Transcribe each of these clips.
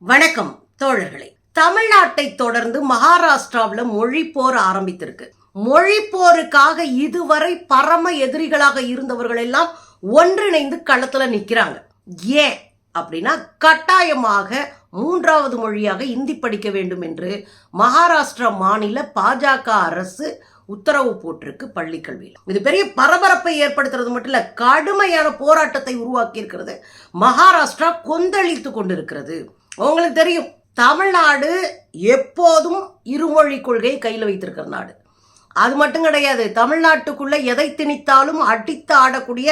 வணக்கம் தோழர்களே. தமிழ்நாட்டை தொடர்ந்து மகாராஷ்டிராவில் மொழி போர் ஆரம்பித்திருக்கு. மொழி போருக்காக இதுவரை பரம எதிரிகளாக இருந்தவர்கள் எல்லாம் ஒன்றிணைந்து களத்துல நிக்கிறாங்க. ஏன் அப்படின்னா கட்டாயமாக மூன்றாவது மொழியாக இந்தி படிக்க வேண்டும் என்று மகாராஷ்டிரா மாநில பாஜக அரசு உத்தரவு போட்டிருக்கு பள்ளி கல்வியில். இது பெரிய பரபரப்பை ஏற்படுத்துறது மட்டும் இல்ல, கடுமையான போராட்டத்தை உருவாக்கி இருக்கிறது. மகாராஷ்டிரா கொந்தளித்து கொண்டிருக்கிறது. உங்களுக்கு தெரியும், தமிழ்நாடு எப்போதும் இருமொழி கொள்கையை கையில் வைத்திருக்கிற நாடு. அது மட்டும் கிடையாது, தமிழ்நாட்டுக்குள்ள எதை திணித்தாலும் அடித்து ஆடக்கூடிய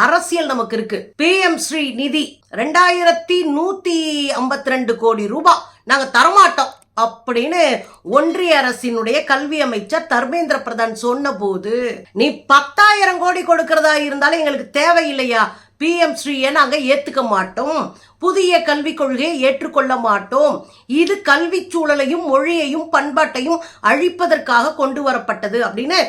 அரசியல் நமக்கு இருக்கு. PM ஸ்ரீ நிதி 2152 கோடி ரூபாய் நாங்க தரமாட்டோம் அப்படின்னு ஒன்றிய அரசினுடைய கல்வி அமைச்சர் தர்மேந்திர பிரதான் சொன்ன போது, நீ 10,000 கோடி கொடுக்கிறதா இருந்தாலும் எங்களுக்கு தேவையில்லையா, PM ஸ்ரீயை நாங்க ஏத்துக்க மாட்டோம், புதிய கல்விக் கொள்கையை ஏற்றுக்கொள்ள மாட்டோம், இது கல்வி சூழலையும் மொழியையும் பண்பாட்டையும் அழிப்பதற்காக கொண்டு வரப்பட்டது அப்படின்னு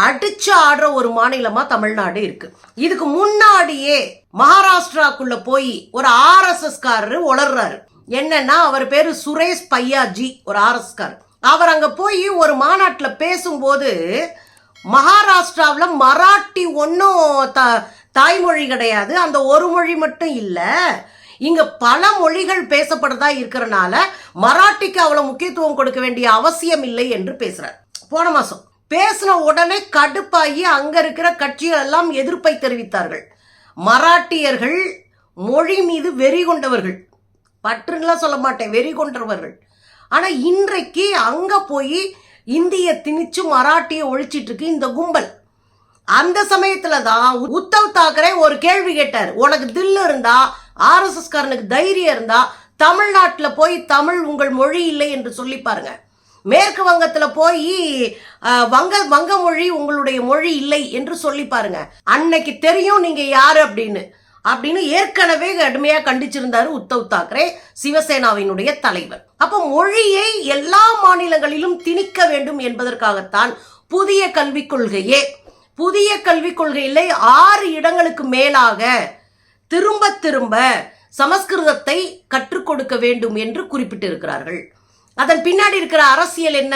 அடிச்சு ஆடுற ஒரு மாநிலமா தமிழ்நாடு இருக்கு. இதுக்கு முன்னாடியே மகாராஷ்டிராக்குள்ள போய் ஒரு RSS காரரு உளர்றாரு. என்னன்னா, அவர் பேரு சுரேஷ் பையாஜி, ஒரு RSS காரர். அவர் அங்க போய் ஒரு மாநாட்டில் பேசும்போது, மகாராஷ்டிராவில் மராட்டி ஒன்னும் தாய்மொழி கிடையாது, அந்த ஒரு மொழி மட்டும் இல்ல, இங்க பல மொழிகள் பேசப்படுறதா இருக்கிறனால மராட்டிக்கு அவ்வளவு முக்கியத்துவம் கொடுக்க வேண்டிய அவசியம் இல்லை என்று பேசுறார். போன மாசம் பேசின உடனே கடுப்பாகி அங்க இருக்கிற கட்சிகள் எல்லாம் எதிர்ப்பை தெரிவித்தார்கள். மராட்டியர்கள் மொழி மீது வெறி கொண்டவர்கள், பற்றுலாம் சொல்ல மாட்டேன், வெறி கொண்டவர்கள். ஆனா இன்றைக்கு அங்க போய் இந்திய திணிச்சு மராட்டியை ஒழிச்சிட்டு இருக்கு இந்த கும்பல். அந்த சமயத்துல தான் உத்தவ் தாக்கரே ஒரு கேள்வி கேட்டார், உனக்கு தில்லு இருந்தா, RSS காரனுக்கு தைரியம் இருந்தா தமிழ்நாட்டுல போய் தமிழ் உங்கள் மொழி இல்லை என்று சொல்லி பாருங்க, மேற்கு வங்கத்துல போய் வங்க மொழி உங்களுடைய மொழி இல்லை என்று சொல்லி பாருங்க, அன்னைக்கு தெரியும் நீங்க யாரு அப்படின்னு ஏற்கனவே கடுமையா கண்டிச்சிருந்தாரு உத்தவ் தாக்கரே, சிவசேனாவினுடைய தலைவர். அப்ப மொழியை எல்லா மாநிலங்களிலும் திணிக்க வேண்டும் என்பதற்காகத்தான் புதிய கல்விக் கொள்கையே. புதிய கல்விக் கொள்கையிலே 6 இடங்களுக்கு மேலாக திரும்ப திரும்ப சமஸ்கிருதத்தை கற்றுக் கொடுக்க வேண்டும் என்று குறிப்பிட்டிருக்கிறார்கள். அதன் பின்னாடி இருக்கிற அரசியல் என்ன?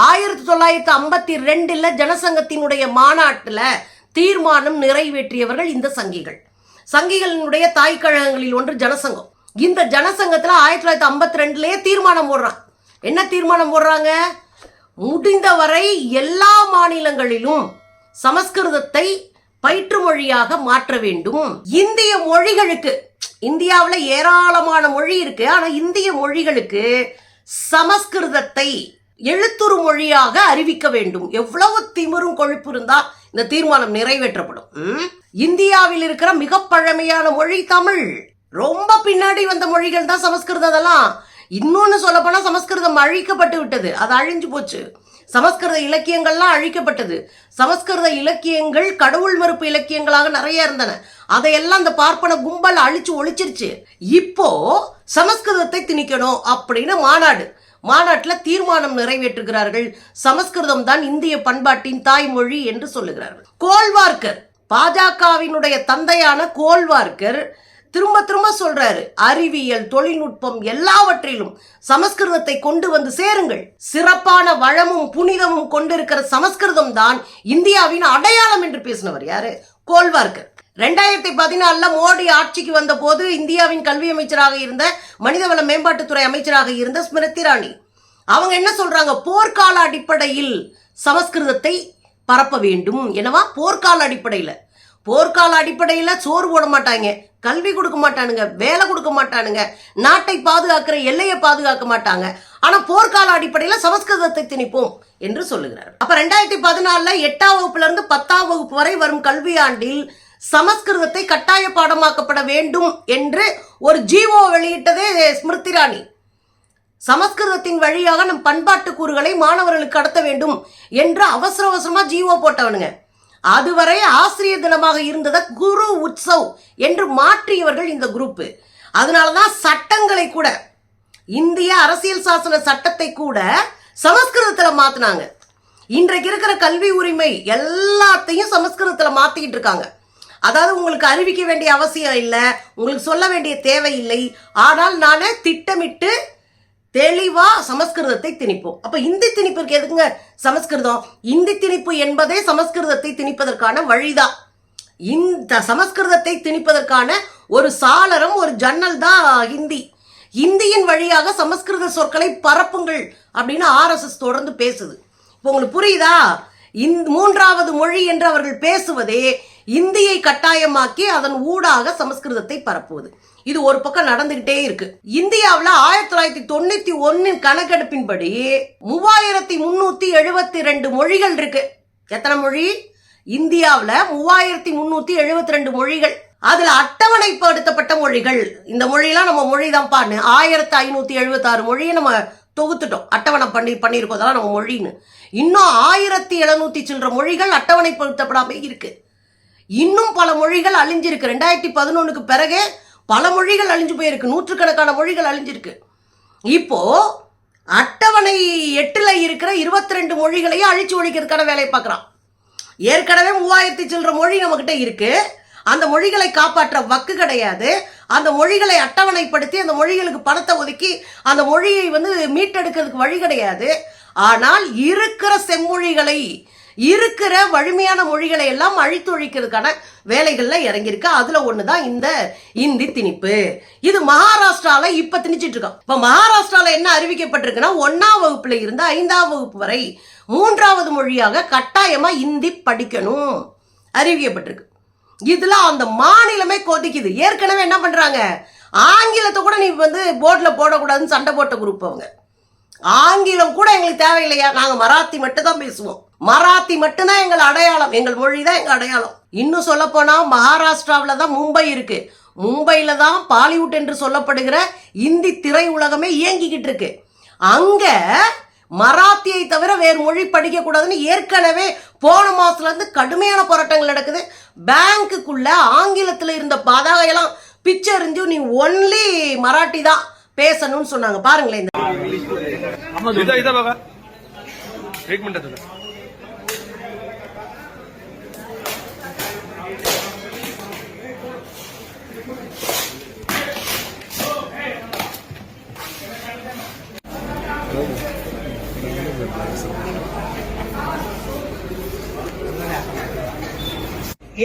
1952 ஜனசங்கத்தினுடைய மாநாட்டில் தீர்மானம் நிறைவேற்றியவர்கள் இந்த சங்கிகளினுடைய தாய் கழகங்களில் ஒன்று ஜனசங்கம். இந்த ஜனசங்கத்தில் 1952 தீர்மானம் போடுறாங்க. என்ன தீர்மானம் போடுறாங்க? முடிந்தவரை எல்லா மாநிலங்களிலும் சமஸ்கிருதத்தை பயிற்று மொழியாக மாற்ற வேண்டும். இந்திய மொழிகளுக்கு, இந்தியாவில் ஏராளமான மொழி இருக்கு, ஆனா இந்திய மொழிகளுக்கு சமஸ்கிருதத்தை எழுத்துரு மொழியாக அறிவிக்க வேண்டும். எவ்வளவு திமிரும் கொழுப்பு இருந்தா இந்த தீர்மானம் நிறைவேற்றப்படும். இந்தியாவில் இருக்கிற மிக பழமையான மொழி தமிழ். ரொம்ப பின்னாடி வந்த மொழிகள் தான் சமஸ்கிருதம். அதெல்லாம் இன்னொன்னு சொல்ல போனா சமஸ்கிருதம் அழிக்கப்பட்டு விட்டது, அது அழிஞ்சு போச்சு. சமஸ்கிருத இலக்கியங்கள்லாம் அழிக்கப்பட்டது. சமஸ்கிருத இலக்கியங்கள் கடவுள் மறுப்பு இலக்கியங்களாக நிறைய இருந்தன, அதையெல்லாம் இந்த பார்ப்பன கும்பல் அழிச்சு ஒழிச்சிருச்சு. இப்போ சமஸ்கிருதத்தை திணிக்கணும் அப்படின்னு மாநாட்டில் தீர்மானம் நிறைவேற்றுகிறார்கள். சமஸ்கிருதம் தான் இந்திய பண்பாட்டின் தாய்மொழி என்று சொல்லுகிறார்கள். கோல்வார்கர், பாஜகவினுடைய தந்தையான கோல்வார்கர் திரும்ப திரும்ப சொல்றாரு, அறிவியல் தொழில்நுட்பம் எல்லாவற்றிலும் சமஸ்கிருதத்தை கொண்டு வந்து சேருங்கள். சிறப்பான வளமும் புனிதமும் கொண்டிருக்கிற சமஸ்கிருதம் தான் இந்தியாவின் அடையாளம் என்று பேசினவர் யாரு? கோல்வார்கர். 2014 மோடி ஆட்சிக்கு வந்த போது இந்தியாவின் கல்வி அமைச்சராக இருந்த, மனிதவள மேம்பாட்டுத்துறை அமைச்சராக இருந்த ஸ்மிருதி இரானி அவங்க என்ன சொல்றாங்க? போர்க்கால அடிப்படையில் சமஸ்கிருதத்தை பரப்ப வேண்டும். என்னவா? போர்க்கால அடிப்படையில் சோறு போட மாட்டாங்க, கல்வி கொடுக்க மாட்டானுங்க, வேலை கொடுக்க மாட்டானுங்க, நாட்டை பாதுகாக்கிற எல்லையை பாதுகாக்க மாட்டாங்க, ஆனா போர்க்கால அடிப்படையில் சமஸ்கிருதத்தை திணிப்போம் என்று சொல்லுகிறார். அப்ப 2014 8ஆம் வகுப்புல இருந்து 10ஆம் வகுப்பு வரை வரும் கல்வியாண்டில் சமஸ்கிருதத்தை கட்டாய பாடமாக்கப்பட வேண்டும் என்று ஒரு ஜீவோ வெளியிட்டதே ஸ்மிருதி இரானி. சமஸ்கிருதத்தின் வழியாக நம் பண்பாட்டு கூறுகளை மாணவர்களுக்கு கடத்த வேண்டும் என்று அவசரமா ஜீவோ போட்டவனுங்க. அதுவரை ஆசிரியர் தினமாக இருந்ததை குரு உற்சவ் என்று மாற்றியவர்கள் இந்த குரூப். அதனாலதான் சட்டங்களை கூட, இந்திய அரசியல் சாசன சட்டத்தை கூட சமஸ்கிருதத்துல மாத்தினாங்க. இன்றைக்கு இருக்கிற கல்வி உரிமை எல்லாத்தையும் சமஸ்கிருதத்துல மாத்திக்கிட்டு இருக்காங்க. அதாவது உங்களுக்கு அறிவிக்க வேண்டிய அவசியம் இல்லை, உங்களுக்கு சொல்ல வேண்டிய தேவை இல்லை. ஆனால் நானே திட்டமிட்டு தெளிவா சமஸ்கிருதத்தை திணிப்போம். அப்ப இந்தி திணிப்பிற்கு எதுக்குங்க சமஸ்கிருதம்? இந்தி திணிப்பு என்பதே சமஸ்கிருதத்தை திணிப்பதற்கான வழிதான். இந்த சமஸ்கிருதத்தை திணிப்பதற்கான ஒரு சாளரம், ஒரு ஜன்னல் தான் ஹிந்தி. இந்தியின் வழியாக சமஸ்கிருத சொற்களை பரப்புங்கள் அப்படின்னு RSS தொடர்ந்து பேசுது. இப்போ உங்களுக்கு புரியுதா? மூன்றாவது மொழி என்று அவர்கள் பேசுவதே இந்தியை கட்டாயமாக்கி அதன் ஊடாக சமஸ்கிருதத்தை பரப்புவது. இது ஒரு பக்கம் நடந்துகிட்டே இருக்கு. இந்தியாவில் 1991 கணக்கெடுப்பின்படி 3372 மொழிகள் இருக்கு. எத்தனை மொழி? இந்தியாவில் 3372 மொழிகள். அதுல அட்டவணைப்படுத்தப்பட்ட மொழிகள், இந்த மொழியெல்லாம் நம்ம மொழி தான் பாரு, 1576 மொழியை நம்ம தொகுத்துட்டோம், அட்டவணை பண்ணியிருக்கோம், அதெல்லாம் நம்ம மொழின்னு. இன்னும் 1700 சில்லற மொழிகள் அட்டவணைப்படுத்தப்படாம இருக்கு. இன்னும் பல மொழிகள் அழிஞ்சிருக்கு. 2011 பிறகு பல மொழிகள் அழிஞ்சு போயிருக்கு, நூற்றுக்கணக்கான மொழிகள் அழிஞ்சிருக்கு. இப்போ அட்டவணை 8ல் இருக்கிற 22 மொழிகளையும் அழிச்சு ஒழிக்கிறதுக்கான வேலையை பார்க்குறான். ஏற்கனவே 3000 சில்லற மொழி நம்மகிட்ட இருக்கு. அந்த மொழிகளை காப்பாற்ற வக்கு கிடையாது. அந்த மொழிகளை அட்டவணைப்படுத்தி அந்த மொழிகளுக்கு பணத்தை ஒதுக்கி அந்த மொழியை மீட்டெடுக்கிறதுக்கு வழி கிடையாது. ஆனால் இருக்கிற செம்மொழிகளை, இருக்கிற வலிமையான மொழிகளை எல்லாம் அழித்தொழிக்கிறதுக்கான வேலைகள்ல இறங்கியிருக்கு. அதுல ஒண்ணுதான் இந்த இந்தி திணிப்பு. இது மகாராஷ்டிரால இப்ப திணிச்சிட்டு இருக்கோம். இப்ப மகாராஷ்டிரால என்ன அறிவிக்கப்பட்டிருக்குன்னா 1ஆம் வகுப்புல இருந்து 5ஆம் வகுப்பு வரை 3வது மொழியாக கட்டாயமா இந்தி படிக்கணும் அறிவிக்கப்பட்டிருக்கு. இதுல அந்த மாநிலமே கொதிக்குது. ஏற்கனவே என்ன பண்றாங்க, ஆங்கிலத்தை கூட நீ போர்ட்ல போடக்கூடாதுன்னு சண்டை போட்ட குரூப் அவங்க. ஆங்கிலம் கூட எங்களுக்கு தேவையில்லையா, நாங்க மராத்தி மட்டும் தான் பேசுவோம், மராத்தி மட்டும்தான் எங்கள் அடையாளம், எங்கள் மொழி தான் எங்க அடையாளம். இன்னும் சொல்ல போனா மகாராஷ்டிராவில தான் மும்பை இருக்கு. மும்பையில தான் பாலிவுட் என்று சொல்லப்படுகிற இந்தி திரை உலகமே இயங்கிக்கிட்டு இருக்கு. அங்க மராத்தியை தவிர வேறு மொழி படிக்க கூடாதுன்னு ஏற்கனவே போன மாசத்துல இருந்து கடுமையான போராட்டங்கள் நடக்குது. பேங்குக்குள்ள ஆங்கிலத்துல இருந்த பதாகையெல்லாம் பிச்சை எறிஞ்சு நீ ஒன்லி மராட்டி தான் பேசணும்னு சொன்னாங்க. பாருங்களேன்.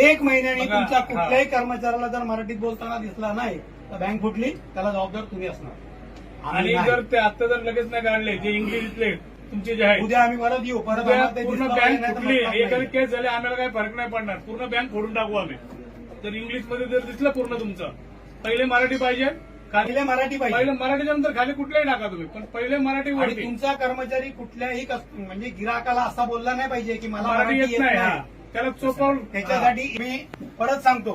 एक महिन्याने तुमच्या कुठल्याही कर्मचाऱ्याला जर मराठीत बोलताना दिसला नाही तर बँक फुटली, त्याला जबाबदार तुम्ही असणार. आणि जर ते आता जर लगेच नाही काढले जे इंग्लिशले तुमचे जे आहे, उद्या आम्ही परत येऊ, परत पूर्ण बँक फुटली, एखादी केस झाली, आम्हाला काही फरक नाही पडणार, पूर्ण बँक फोडून टाकू आम्ही. जर इंग्लिश मध्ये जर दिसलं पूर्ण तुमचं, पहिले मराठी पाहिजे, पहिले मराठी पाहिजे, पहिले मराठीच्या नंतर खाली कुठल्याही टाका तुम्ही, पण पहिले मराठी आणि तुमचा कर्मचारी कुठल्याही म्हणजे गिराकाला असा बोलला नाही पाहिजे की मला मराठी येत नाही, त्याला चोपावून. त्याच्यासाठी मी परत सांगतो,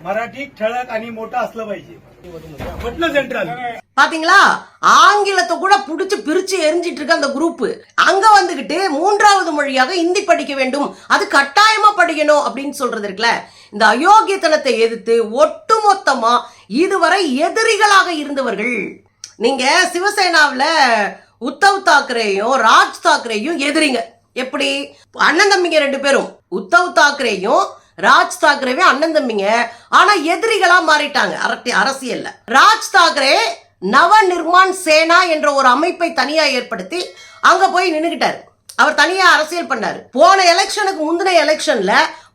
मराठी ठळक आणि मोठं असलं पाहिजे. म्हटलं सेंट्रल பாத்தீங்களா, ஆங்கிலத்தை கூட புடிச்சு பிரிச்சு எரிஞ்சிட்டு இருக்க அந்த குரூப் அங்க வந்துகிட்டு 3வது மொழியாக இந்தி படிக்க வேண்டும், அது கட்டாயமா படிக்கணும் அப்படின்னு சொல்றது இருக்குல்ல. இந்த அயோக்கியத்தனத்தை எதிர்த்து ஒட்டுமொத்தமா இதுவரை எதிரிகளாக இருந்தவர்கள். நீங்க சிவசேனாவில உத்தவ் தாக்கரேயும் ராஜ் தாக்கரேயும் எதிரிங்க. எப்படி? அண்ணன் தம்பிங்க 2 பேரும், உத்தவ் தாக்கரேயும் ராஜ் தாக்கரேவே அண்ணன் தம்பிங்க. ஆனா எதிரிகளா மாறிட்டாங்க அரசியல்ல. ராஜ் தாக்கரே நவ நிர்மாண் சேனா என்ற ஒரு அமைப்பை தனியா ஏற்படுத்தி அங்க போய் நின்னுகிட்டாரு. அவர் தனியா அரசியல் பண்ணாரு. போன எலெக்ஷனுக்கு முந்தின எலெக்ஷன்ல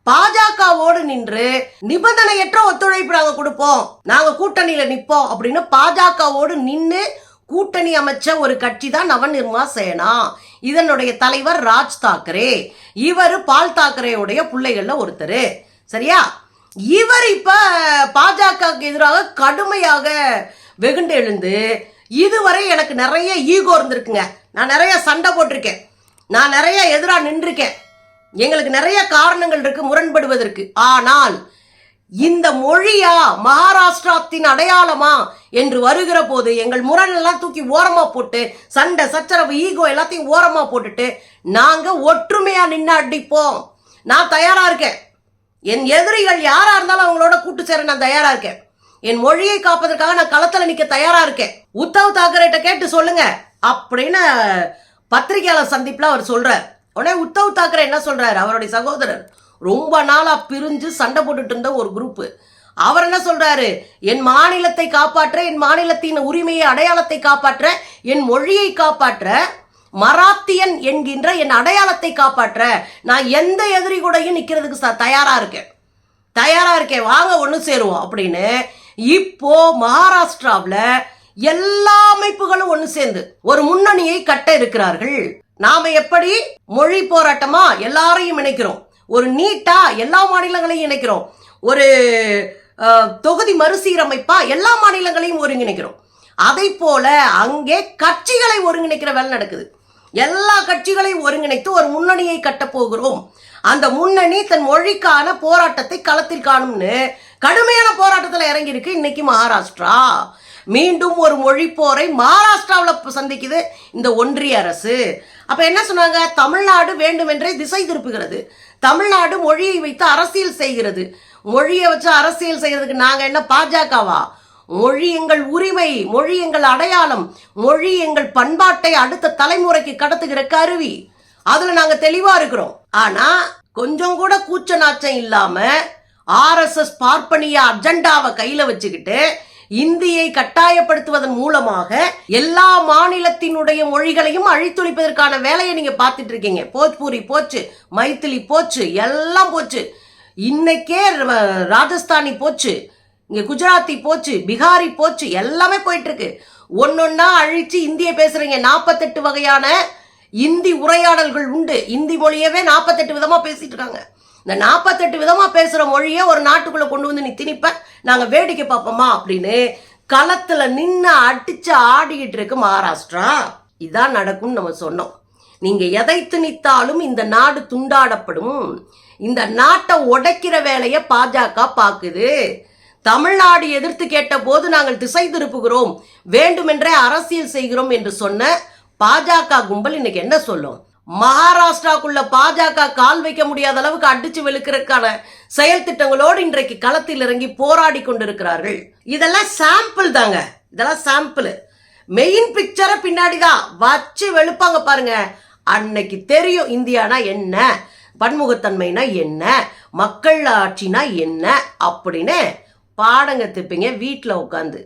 பாஜகவோடு நின்று நிபந்தனையற்ற ஒத்துழைப்பு நாங்க கொடுப்போம், நாங்க கூட்டணியில நிப்போம் அப்படின்னு பாஜகவோடு நின்று கூட்டணி அமைச்ச ஒரு கட்சி தான் நவ நிர்மாண் சேனா. இதனுடைய தலைவர் ராஜ் தாக்கரே. இவர் பால் தாக்கரேவுடைய பிள்ளைகள்ல ஒருத்தர். சரியா? இவர் இப்ப பாஜகவுக்கு எதிராக கடுமையாக வெகுண்டு எழுந்து இதுவரை எனக்கு நிறைய ஈகோ இருந்திருக்குங்க, நான் நிறைய சண்டை போட்டிருக்கேன், நான் நிறைய எதிராக நின்றுருக்கேன், எங்களுக்கு நிறைய காரணங்கள் இருக்கு முரண்படுவதற்கு. ஆனால் இந்த மொழியா மகாராஷ்டிரத்தின் அடையாளமா என்று வருகிற போது எங்கள் முரணெல்லாம் தூக்கி ஓரமா போட்டு சண்டை சச்சரவு ஈகோ எல்லாத்தையும் ஓரமா போட்டுட்டு நாங்க ஒற்றுமையா நின்று அடிப்போம். நான் தயாரா இருக்கேன். என் எதிரிகள் யாரா இருந்தாலும் அவங்களோட கூட்டு சேர நான் தயாரா இருக்கேன். என் மொழியை காப்பதற்காக நான் களத்துல நிக்க தயாரா இருக்கேன். உத்தவ் தாக்கரேட்ட கேட்டு சொல்லுங்க அப்படின்னு பத்திரிகையாளர் சந்திப்புல அவர் சொல்றார். உடனே உத்தவ் தாக்கரே என்ன சொல்றாரு, அவருடைய சகோதரர் ரொம்ப நாளா பிரிஞ்சு சண்டை போட்டுட்டு இருந்த ஒரு குரூப். அவர் என்ன சொல்றாரு, என் மாநிலத்தை காப்பாற்ற, என் மாநிலத்தின் உரிமையை அடையாளத்தை காப்பாற்ற, என் மொழியை காப்பாற்ற, மராத்தியன் என்கின்ற என் அடையாளத்தை காப்பாற்ற நான் எந்த எதிரி கூடயும் நிக்கிறதுக்கு தயாரா இருக்கேன், வாங்க ஒண்ணு சேருவோம் அப்படின்னு இப்போ மகாராஷ்டிராவில் எல்லா அமைப்புகளும் ஒண்ணு சேர்ந்து ஒரு முன்னணியை கட்ட இருக்கிறார்கள். நாம எப்படி மொழி போராட்டமா எல்லாரையும் இணைக்கிறோம், ஒரு நீட்டா எல்லா மாநிலங்களையும் இணைக்கிறோம், ஒரு தொகுதி மறுசீரமைப்பா எல்லா மாநிலங்களையும் ஒருங்கிணைக்கிறோம், அதை போல அங்கே கட்சிகளை ஒருங்கிணைக்கிற வேலை நடக்குது. எல்லா கட்சிகளையும் ஒருங்கிணைத்து ஒரு முன்னணியை கட்ட போகிறோம். அந்த முன்னணி தன் மொழிக்கான போராட்டத்தை களத்தில் காணும்னு கடுமையான போராட்டத்தில் இறங்கி இருக்கு. இன்னைக்கு மகாராஷ்டிரா மீண்டும் ஒரு மொழி போரை மகாராஷ்டிராவில் சந்திக்குது இந்த ஒன்றிய அரசு. அப்ப என்ன சொன்னாங்க, தமிழ்நாடு வேண்டுமென்றே திசை திருப்புகிறது, தமிழ்நாடு மொழியை வைத்து அரசியல் செய்கிறது. மொழியை வச்சு அரசியல் செய்யறதுக்கு நாங்க என்ன பாஜகவா? மொழி எங்கள் உரிமை, மொழி எங்கள் அடையாளம், மொழி எங்கள் பண்பாட்டை அடுத்த தலைமுறைக்கு கடத்துகிற கருவி. அதுல நாங்க தெளிவா இருக்கிறோம். ஆனா கொஞ்சம் கூட கூச்ச நாச்சம் இல்லாம RSS பார்ப்பனிய அஜெண்டாவை கையில வச்சுக்கிட்டு இந்தியை கட்டாயப்படுத்துவதன் மூலமாக எல்லா மாநிலத்தினுடைய மொழிகளையும் அழித்தொழிப்பதற்கான வேலையை நீங்க பார்த்துட்டு இருக்கீங்க. போஜ்பூரி போச்சு, மைத்திலி போச்சு, எல்லாம் போச்சு. இன்னைக்கே ராஜஸ்தானி போச்சு, இங்க குஜராத்தி போச்சு, பிகாரி போச்சு, எல்லாமே போயிட்டு இருக்கு. ஒன்னொன்னா அழிச்சு இந்திய பேசுறீங்க. 48 வகையான இந்தி உரையாடல்கள் உண்டு. இந்தி மொழியவே 48 விதமா பேசிட்டு இருக்காங்க. இந்த 48 விதமா பேசுற மொழியை ஒரு நாட்டுக்குள்ள கொண்டு வந்து நீ திணிப்ப, நாங்க வேடிக்கை பார்ப்போமா அப்படின்னு களத்துல நின்று அடிச்சு ஆடிக்கிட்டு இருக்கு மகாராஷ்டிரா. இதான் நடக்கும்னு நம்ம சொன்னோம். நீங்க எதை திணித்தாலும் இந்த நாடு துண்டாடப்படும். இந்த நாட்டை உடைக்கிற வேலையை பாஜக பாக்குது. தமிழ்நாடு எதிர்த்து கேட்ட போது நாங்கள் திசை திருப்புகிறோம், வேண்டுமென்றே அரசியல் செய்கிறோம் என்று சொன்ன பாஜக கும்பல் இன்னைக்கு என்ன சொல்லும்? மகாராஷ்டிராக்குள்ள பாஜக கால் வைக்க முடியாத அளவுக்கு அடிச்சு வெளுக்கிறதுக்கான செயல் திட்டங்களோடு இன்றைக்கு களத்தில் இறங்கி போராடி கொண்டிருக்கிறார்கள். இதெல்லாம் சாம்பிள் தாங்க, இதெல்லாம் சாம்பிள். மெயின் பிக்சரை பின்னாடிதான் வச்சு வெளுப்பாங்க பாருங்க. அன்னைக்கு தெரியும் இந்தியானா என்ன, பன்முகத்தன்மைனா என்ன, மக்கள் ஆட்சினா என்ன அப்படின்னு பாடங்க திப்பீங்க வீட்டில் உட்காந்து.